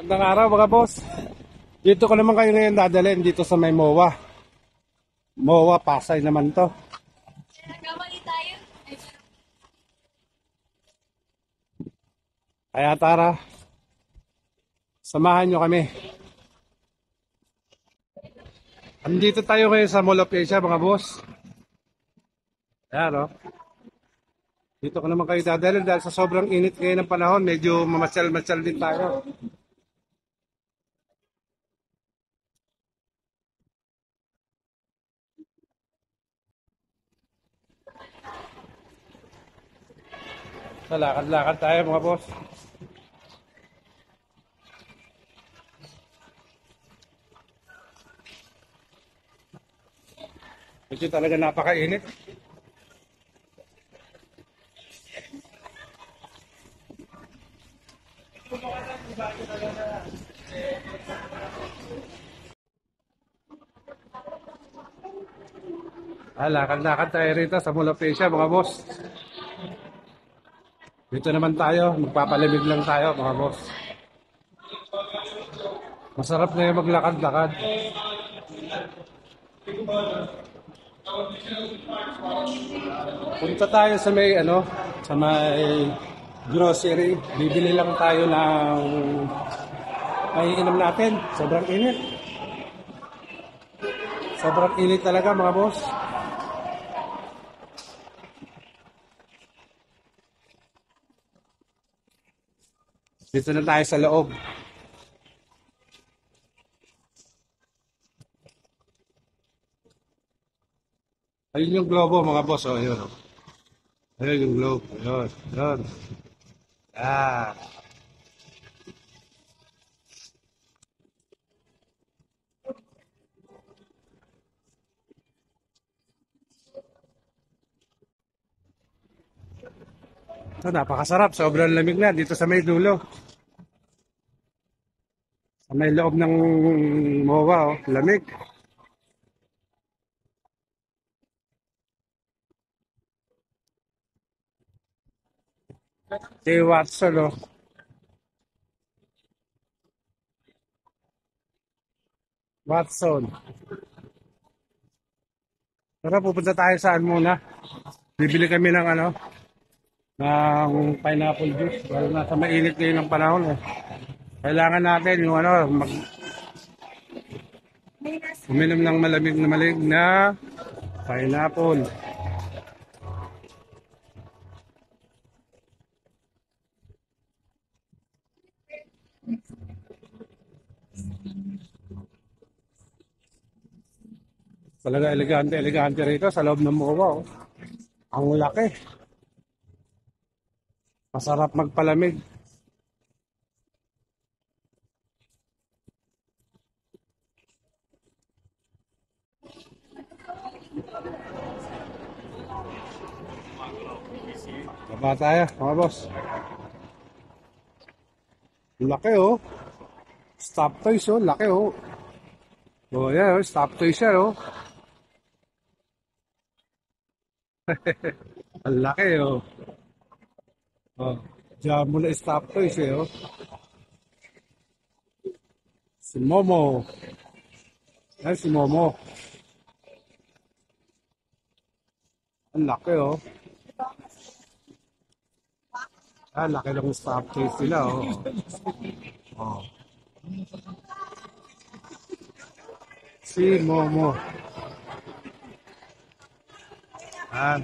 Magandang araw mga boss. Dito ko naman kayo ngayon dadalhin dito sa may MOA. MOA Pasay naman to. Nagkamali tayo. Kaya tara, samahan nyo kami. Andito tayo ngayon sa Mall of Asia mga boss. Ayan o. Dito ko naman kayo dadalhin dahil sa sobrang init ngayon ng panahon. Medyo mamasyal-masyal din tayo. So, lakad-lakad tayo mga boss. Medyo talaga napakainit. Lakad-lakad tayo rito sa Mall of Asia mga boss. Dito naman tayo, magpapalamig lang tayo mga boss. Masarap na yung maglakad-lakad. Punta tayo sa may sa may grocery. Bibili lang tayo ng maiinom natin. Sobrang init. Sobrang init talaga mga boss. Dito na tayo sa loob. Ayun yung globo mga boss. Oh, ayun. Oh. Ayun yung globe. Ayun. Ayun. Ah. So, napakasarap. Sobrang lamig na dito sa may dulo. Sa may loob ng MOA. Oh. Lamig. Si Watson. Oh. Watson. Tara, pupunta tayo saan muna. Bibili kami ng ng pineapple juice. Dahil nasa mainit ngayon ng panahon. Eh. Kailangan natin yung uminom ng malamig na malig na pineapple. Talaga elegante rito sa loob ng MOA. Oh. Ang laki. Masarap magpalamig. Baba tayo, mga boss. Laki oh. Stop toys oh, laki oh. Oh yeah, oh. Stop toys yan oh. Ang laki oh. Oh, diyan mo na stop toys eh oh. Si Momo. Ay, si Momo. Ang laki oh. Laki ng stop toys nila oh. Oh. Si Momo. Ah.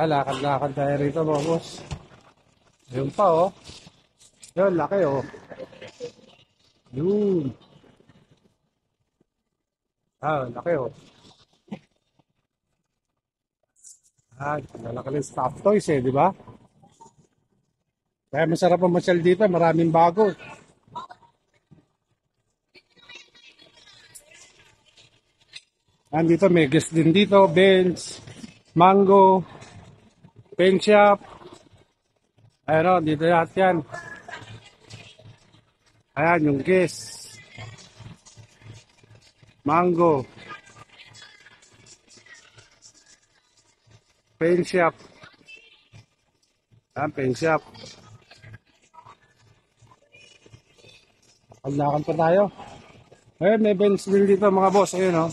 Lakad-lakad tayo rito mga boss. Yun pa oh. Yun, laki oh. Yun. Laki oh. Lalaki ng stop toys eh, di ba? Kaya masarap ang masyal dito, maraming bago. Dito may guest din dito, Benz, Mango, Pen Shop. Ayun, dito lahat yan. Ayan, yung guest. Mango. Pen Shop. Ayan, paint shop. Paglakan pa tayo. Ayun, may bench din dito mga boss. Ayun, oh.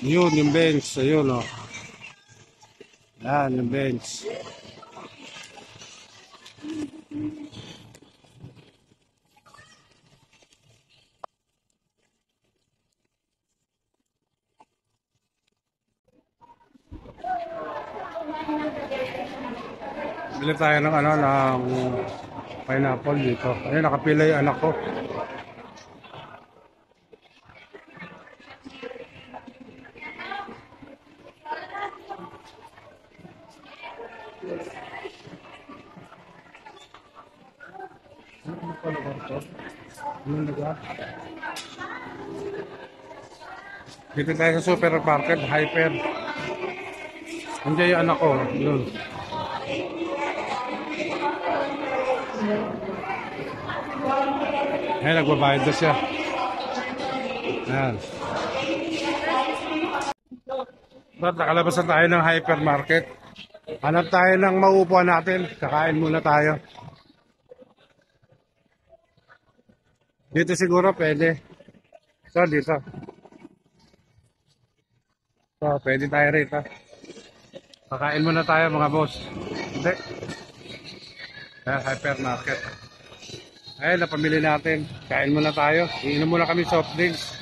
Yun, yung bench. Ayun, oh. Yan, yung bench. Bili tayo ng ano, ng pineapple dito. Ayun, nakapila yung anak ko. Anong lugar? Dito tayo sa supermarket, hyper. Andiyan yung anak ko. Yun. Ayun, nagbabayad na siya. Ayan. Ba't nakalabas na tayo ng hypermarket? Hanap tayo ng mauupuan natin. Kakain muna tayo. Dito siguro pwede. So, dito. So, pwede tayo rito. Kakain muna tayo mga boss. Hindi. Ayan, hypermarket. Ayun, napamili natin. Kain muna tayo. Iinom muna kami soft drinks.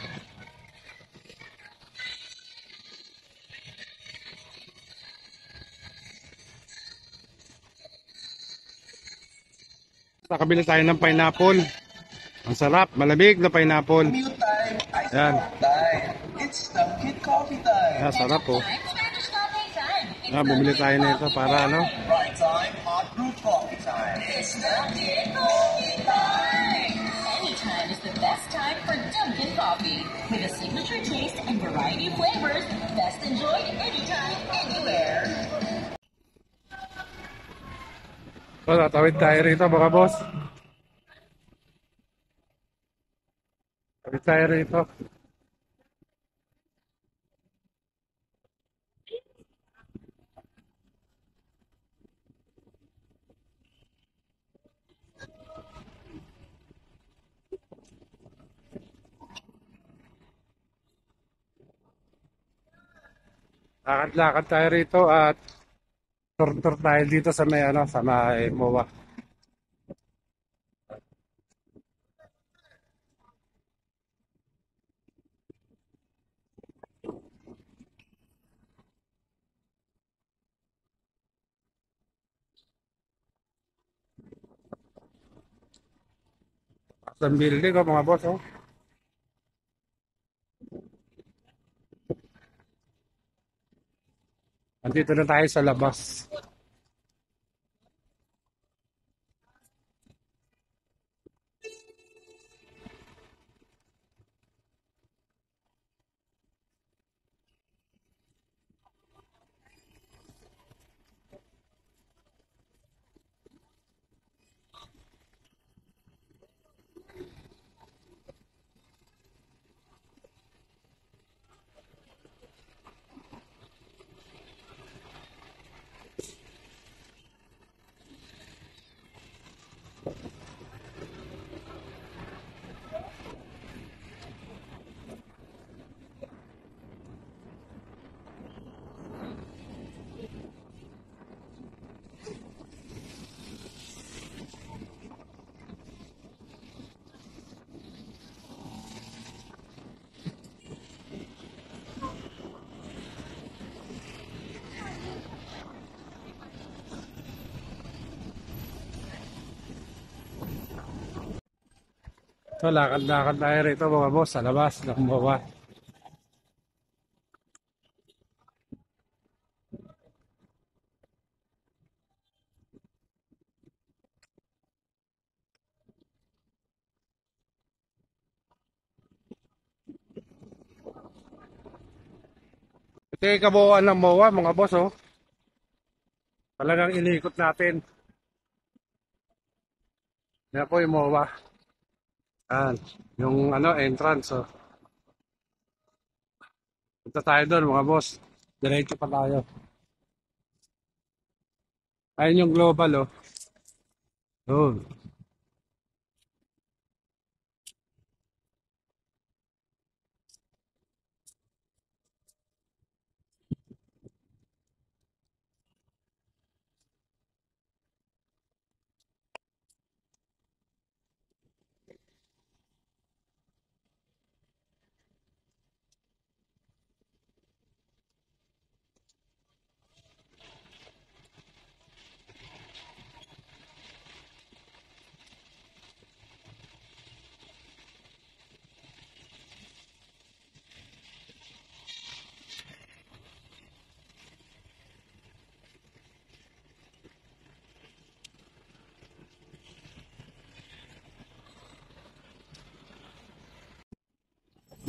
Nakabili tayo ng pineapple. Ang sarap, malamig na pineapple. Yan. It's Dunkin' Coffee time. Yan, sarap po. Yan, bumili tayo nito para ano. Right time, hot brew coffee time. It's Dunkin' Coffee time! Anytime is the best time for Dunkin' Coffee. With a signature taste and variety of flavors, best enjoyed anytime, anywhere. So, tatawid tayo rito mga boss. Tawid tayo rito. Lakad-lakad tayo rito at tur-tur tayo dito sa may ano, sa may MOA. Sa building ko mga boss, oh. Andito na tayo sa labas. So, lakad-lakad tayo rito mga boss sa labas ng MOA. Ito yung kabuuan ng MOA mga boss, oh. Talagang inikot natin. Yan po yung MOA. Yan. Yung ano, entrance, oh. Punta tayo doon mga boss. Diretso pa tayo. Ayun yung global, oh. Yun.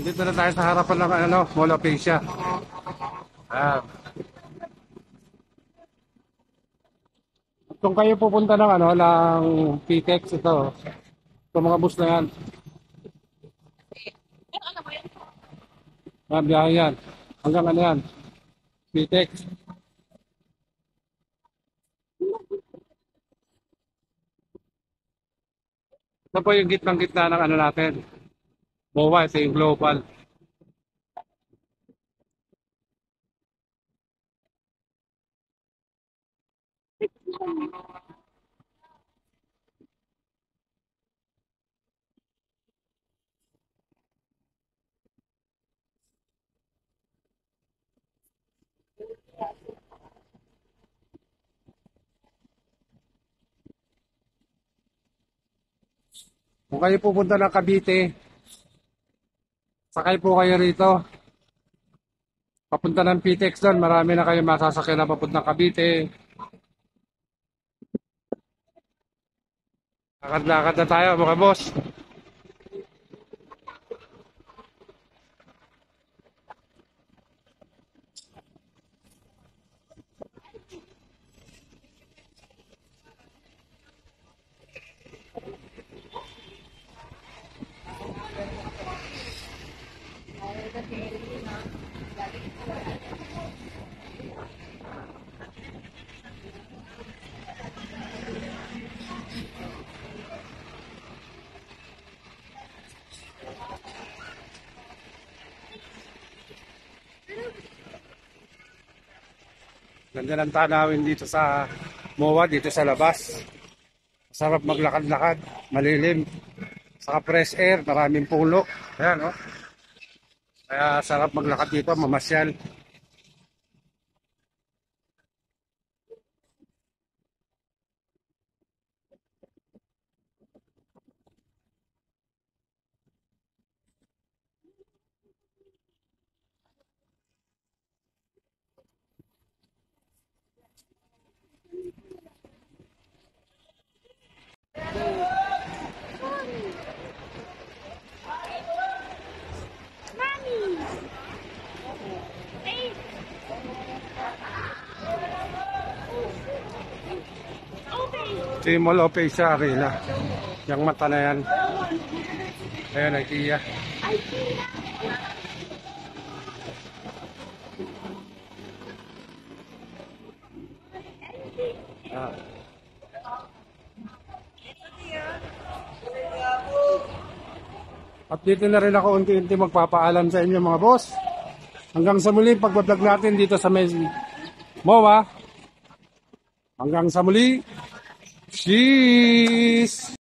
Dito na tayo sa harapan ng ano, Mall of Asia. Ah. Kung kayo pupunta ng ano, ng PTEX ito, itong mga bus na yan. Mga biyahe yan. Hanggang ano yan, PTEX. Ito po yung gitnang-gitna ng ano natin. MOA, ito yung global. Kung kayo pupunta ng Cavite, sakay po kayo rito. Papunta ng PTEX doon, marami na kayo masasakyan na papunta ng Cavite. Lakad-lakad na tayo mga boss. Ganda ng tanawin dito sa MOA, dito sa labas. Sarap maglakad-lakad, malilim. Saka fresh air, maraming pulo. Ayan, oh. Kaya sarap maglakad dito, mamasyal. Si Mall of Asia Arena. Yung mata na yan. Ayan, IKEA. Ah. At dito na rin ako unti-unti magpapaalam sa inyo mga boss. Hanggang sa muli pagbablog natin dito sa MOA. Hanggang sa muli. Cheese!